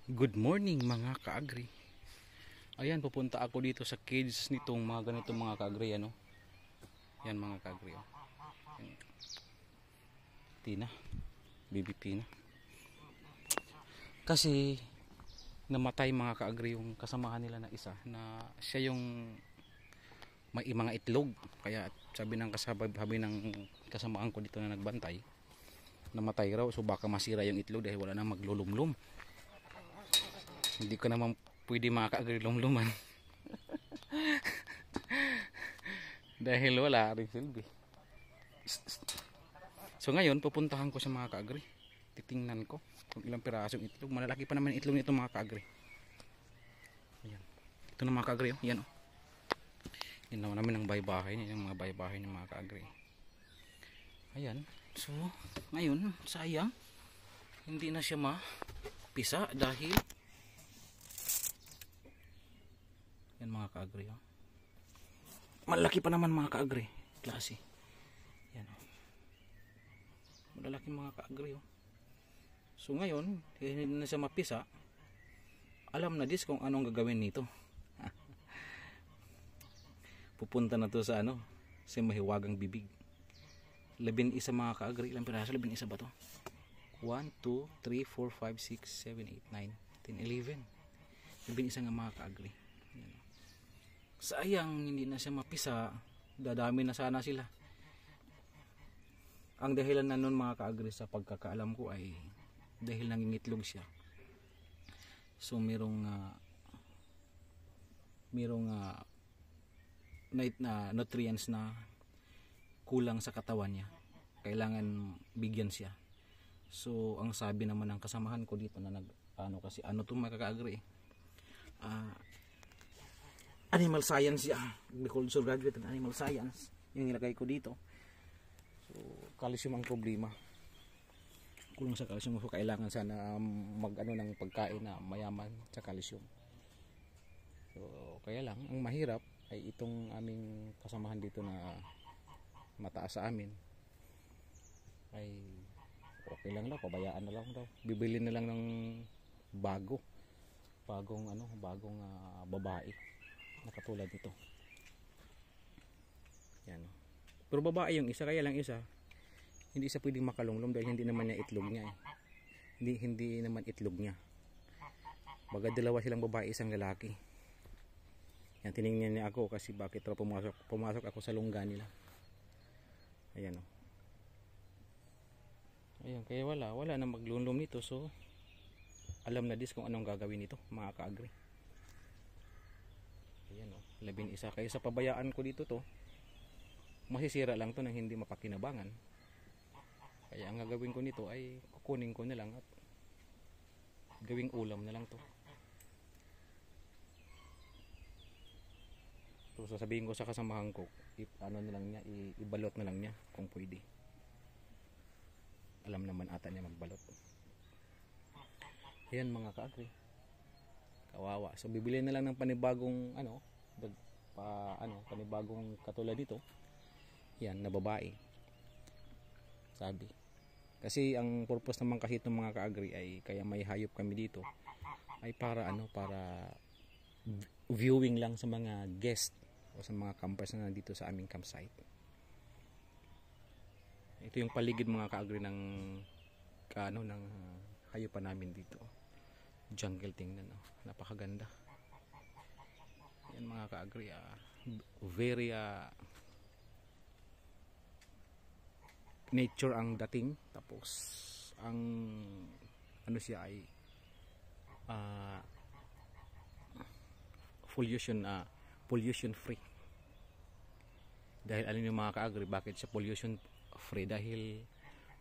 Good morning mga kaagri. Ayan, pupunta ako dito sa cage nitong mga ganitong mga kaagri, ano. Yan mga kaagri, oh. Tina, baby Tina. Kasi namatay mga kaagri yung kasamahan nila na isa, na siya yung may mga itlog. Kaya sabi ng kasamaan ko dito na nagbantay, namatay raw, so baka masira yung itlog dahil wala nang maglulumlum. Hindi ko naman pwede mga kaagri lumluman dahil wala rin silbi. So ngayon pupuntahan ko sa mga kaagri, titingnan ko kung ilang pirasong itlog. Malalaki pa naman itlog nito mga kaagri. Ayan, ito na mga kaagri, oh. Yan, oh. Yan naman namin ang baybahay niya, yung mga baybahay ng mga kaagri. Ayan, so ngayon sayang hindi na siya mapisa dahil yan mga kaagri, oh. Malaki pa naman mga kaagri, klase. Yan, oh. Malalaki mga kaagri, oh. So ngayon hindi na siya mapisa. Alam na dis kung anong gagawin nito. Pupunta na to sa sa mahiwagang bibig. 11 mga kaagri. Ilang piraso? 11 ba to? 1, 2, 3, 4, 5, 6, 7, 8, 9, 10, 11. 11 nga mga kaagri. Sayang hindi na siya mapisa. Dadami na sana sila. Ang dahilan na nun mga kaagri, sa pagkakaalam ko, ay dahil nangingitlog siya. So merong nutrients na kulang sa katawan niya. Kailangan bigyan siya. So ang sabi naman ng kasamahan ko dito na kasi to mga kaagri, animal science siya. Agriculture graduate ng animal science yung nilagay ko dito. So calcium ang problema, kulang sa calcium. So kailangan sana ng pagkain na mayaman sa calcium. So kaya lang ang mahirap ay itong aming kasamahan dito na mataas sa amin ay okay lang daw, pabayaan na lang daw, bibili na lang ng bagong babae na katulad nito. Yan. Pero babae yung isa, kaya lang isa hindi isa pwedeng makalunglom dahil hindi naman niya itlog niya, hindi naman itlog niya. Baga dalawa silang babae, isang lalaki. Yan, tiningnan niya ako kasi bakit raw pumasok ako sa lungga nila. Ayan, oh. Ayan, kaya wala na maglunlom nito. So alam na dis kung anong gagawin nito mga kaagri. Ayan, oh, 11. Kaya sa pabayaan ko dito to, masisira lang to nang hindi mapakinabangan. Kaya ang gagawin ko nito ay kukunin ko na lang at gawing ulam na lang to. So sasabihin ko sa kasamahan ko, ibalot na lang niya kung pwede. Alam naman ata niya magbalot. Ayan mga kaagri, kawawa. So bibili na lang ng panibagong panibagong katulad dito. Yan, na babae. Sabi. Kasi ang purpose naman kasi itong mga kaagri ay kaya may hayop kami dito ay para viewing lang sa mga guest o sa mga campers na nandito sa aming campsite. Ito yung paligid mga kaagri ng hayop pa namin dito. Jungle, tingnan, oh. Napakaganda. Yan mga kaagri, very nature ang dating. Tapos ang siya ay pollution free. Dahil alin yung mga kaagri, bakit siya pollution free? Dahil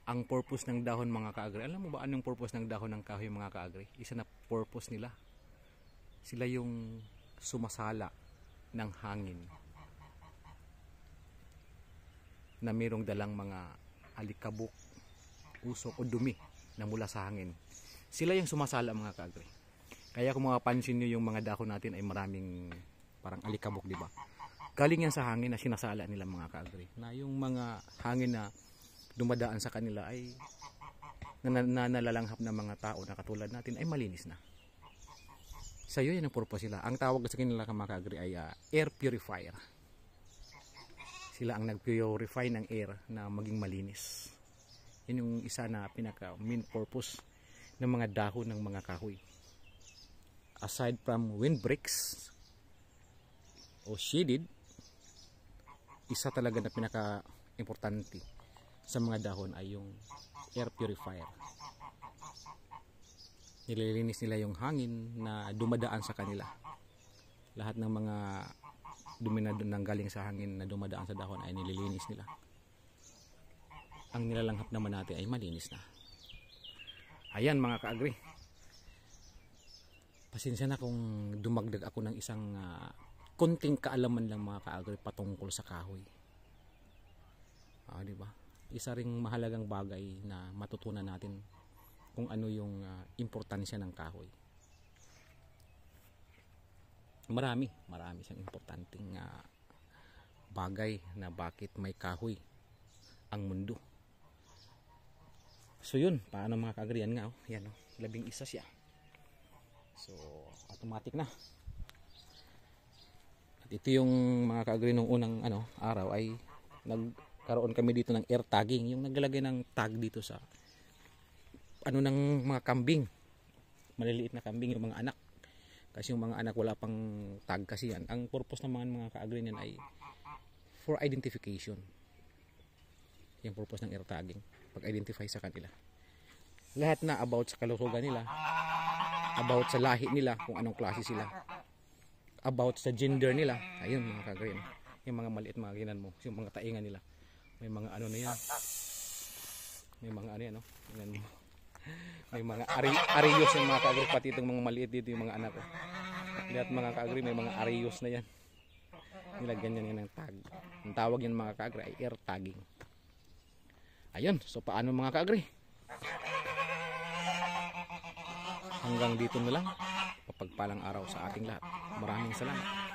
ang purpose ng dahon mga kaagri, alam mo ba anong purpose ng dahon ng kahoy mga kaagri? Isa na purpose nila, sila yung sumasala ng hangin na mayroong dalang mga alikabok, usok o dumi na mula sa hangin. Sila yung sumasala mga kaagri. Kaya kung mapapansin nyo yung mga dahon natin ay maraming parang alikabok, di ba? Galing yan sa hangin na sinasala nila mga kaagri. Na yung mga hangin na dumadaan sa kanila ay na nalalanghap ng mga tao na katulad natin ay malinis na. Sa'yo yan ang purpose nila. Ang tawag sa kanila mga ka-agri ay air purifier. Sila ang nag-purify ng air na maging malinis. Yan yung isa na pinaka main purpose ng mga dahon ng mga kahoy. Aside from windbreaks o shaded, isa talaga na pinaka importante sa mga dahon ay yung air purifier. Nililinis nila yung hangin na dumadaan sa kanila. Lahat ng mga dumi na galing sa hangin na dumadaan sa dahon ay nililinis nila. Ang nilalanghap naman natin ay malinis na. Ayan mga ka-agri. Pasensya na kung dumagdag ako ng isang konting kaalaman lang mga ka-agri patungkol sa kahoy. Di ba? Isa ring mahalagang bagay na matutunan natin kung ano yung importansya ng kahoy. Marami siyang importanteng bagay na bakit may kahoy ang mundo. So yun, paano mga ka-agri, yan nga, yan, 11 siya. So automatic na. At ito yung mga ka-agri nung unang araw ay nagkaroon kami dito ng air tagging, yung naglalagay ng tag dito sa ng mga kambing, maliliit na kambing, yung mga anak. Kasi yung mga anak wala pang tag kasi yan. Ang purpose ng mga ka-agri niyan ay for identification. Yung purpose ng air tagging, pag-identify sa kanila. Lahat na about sa kalusugan nila, about sa lahi nila, kung anong klase sila, about sa gender nila. Ayun mga ka-agri, yung mga maliit mga ginan mo, yung mga taingan nila. May mga na yan. May mga yan, tingnan mo. May mga ariyos yung mga ka-agri, pati itong mga maliit dito yung mga anak ko. Lahat mga ka-agri may mga ariyos na yan. Nilagyan yan ng tag. Ang tawag yan mga ka-agri ay air tagging. Ayun, so paano mga ka-agri? Hanggang dito na lang. Papagpalang araw sa ating lahat. Maraming salamat.